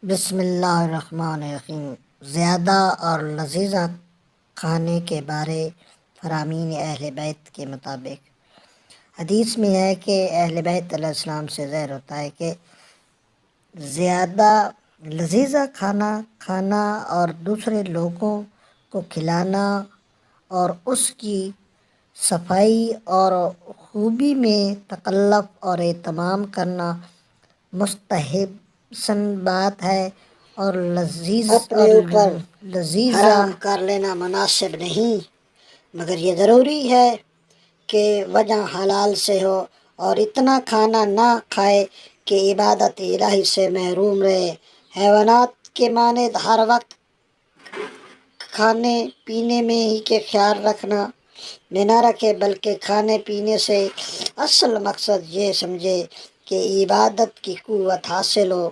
بسم اللہ الرحمن الرحیم۔ زیادہ اور لذیذہ کھانے کے بارے فرامین اہل بیت کے مطابق حدیث میں ہے کہ اہل بیت علیہ السلام سے ظاہر ہوتا ہے کہ زیادہ لذیذہ کھانا کھانا اور دوسرے لوگوں کو کھلانا اور اس کی صفائی اور خوبی میں تکلف اور اہتمام کرنا مستحب سن بات ہے، اور اپنے اوپر حرام کر لینا مناسب نہیں، مگر یہ ضروری ہے کہ وجہ حلال سے ہو اور اتنا کھانا نہ کھائے کہ عبادت الہی سے محروم رہے۔ حیوانات کے مانند ہر وقت کھانے پینے میں ہی کے خیال رکھنا میں نہ رکھے، بلکہ کھانے پینے سے اصل مقصد یہ سمجھے کہ عبادت کی قوت حاصل ہو،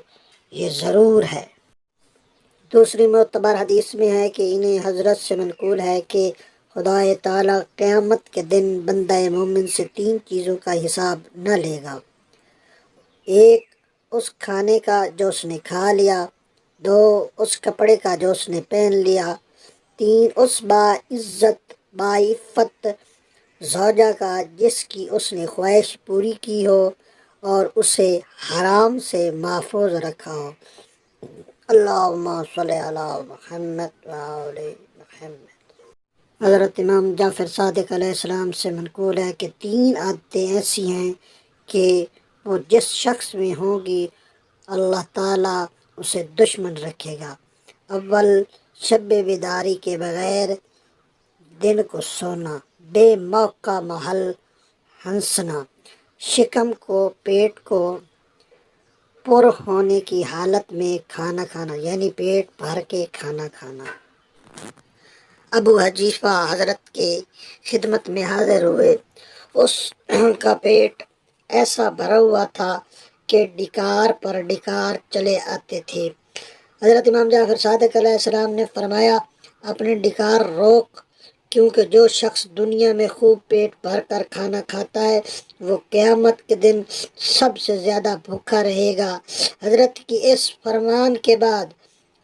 یہ ضرور ہے۔ دوسری معتبر حدیث میں ہے کہ انہیں حضرت سے منقول ہے کہ خدا تعالیٰ قیامت کے دن بندہ مومن سے 3 چیزوں کا حساب نہ لے گا: 1 اس کھانے کا جو اس نے کھا لیا، 2 اس کپڑے کا جو اس نے پہن لیا، 3 اس باعزت باعفت زوجہ کا جس کی اس نے خواہش پوری کی ہو اور اسے حرام سے محفوظ رکھا ہو۔ اللہم صلی علی محمد وآل محمد۔ حضرت امام جعفر صادق علیہ السلام سے منقول ہے کہ 3 عادتیں ایسی ہیں کہ وہ جس شخص میں ہوں گی اللہ تعالیٰ اسے دشمن رکھے گا۔ اول، شب بیداری کے بغیر دن کو سونا، بے موقع محل ہنسنا، شکم کو پیٹ کو پر ہونے کی حالت میں کھانا کھانا، یعنی پیٹ بھر کے کھانا کھانا۔ ابو حذیفہ حضرت کے خدمت میں حاضر ہوئے، اس کا پیٹ ایسا بھرا ہوا تھا کہ ڈکار پر ڈکار چلے آتے تھے۔ حضرت امام جعفر صادق علیہ السلام نے فرمایا، اپنے ڈکار روک، کیونکہ جو شخص دنیا میں خوب پیٹ بھر کر کھانا کھاتا ہے وہ قیامت کے دن سب سے زیادہ بھوکا رہے گا۔ حضرت کی اس فرمان کے بعد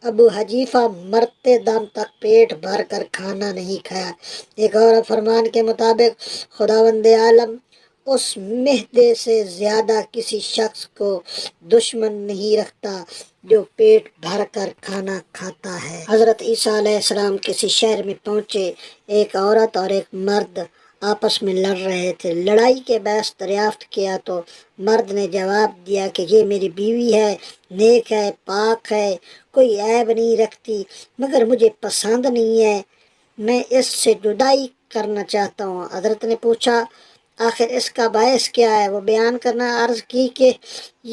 ابو حذیفہ مرتے دم تک پیٹ بھر کر کھانا نہیں کھایا۔ ایک اور فرمان کے مطابق خداوند عالم اس معدے سے زیادہ کسی شخص کو دشمن نہیں رکھتا جو پیٹ بھر کر کھانا کھاتا ہے۔ حضرت عیسیٰ علیہ السلام کسی شہر میں پہنچے، ایک عورت اور ایک مرد آپس میں لڑ رہے تھے۔ لڑائی کے باعث دریافت کیا تو مرد نے جواب دیا کہ یہ میری بیوی ہے، نیک ہے، پاک ہے، کوئی عیب نہیں رکھتی، مگر مجھے پسند نہیں ہے، میں اس سے جدائی کرنا چاہتا ہوں۔ حضرت نے پوچھا، آخر اس کا باعث کیا ہے؟ وہ بیان کرنا عرض کی کہ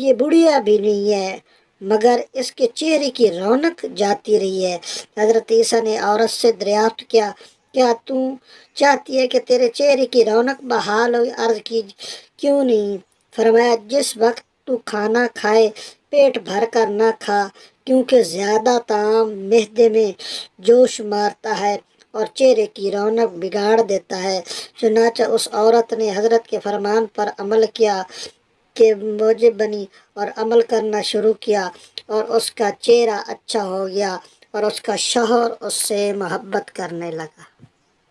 یہ بڑھیا بھی نہیں ہے، مگر اس کے چہرے کی رونق جاتی رہی ہے۔ حضرت عیسیٰ نے عورت سے دریافت کیا، کیا تو چاہتی ہے کہ تیرے چہرے کی رونق بحال ہو؟ عرض کی، کیوں نہیں؟ فرمایا، جس وقت تو کھانا کھائے پیٹ بھر کر نہ کھا، کیونکہ زیادہ طعام معدے میں جوش مارتا ہے اور چہرے کی رونق بگاڑ دیتا ہے۔ چنانچہ اس عورت نے حضرت کے فرمان پر عمل کیا کہ موجب بنی اور عمل کرنا شروع کیا، اور اس کا چہرہ اچھا ہو گیا اور اس کا شوہر اس سے محبت کرنے لگا۔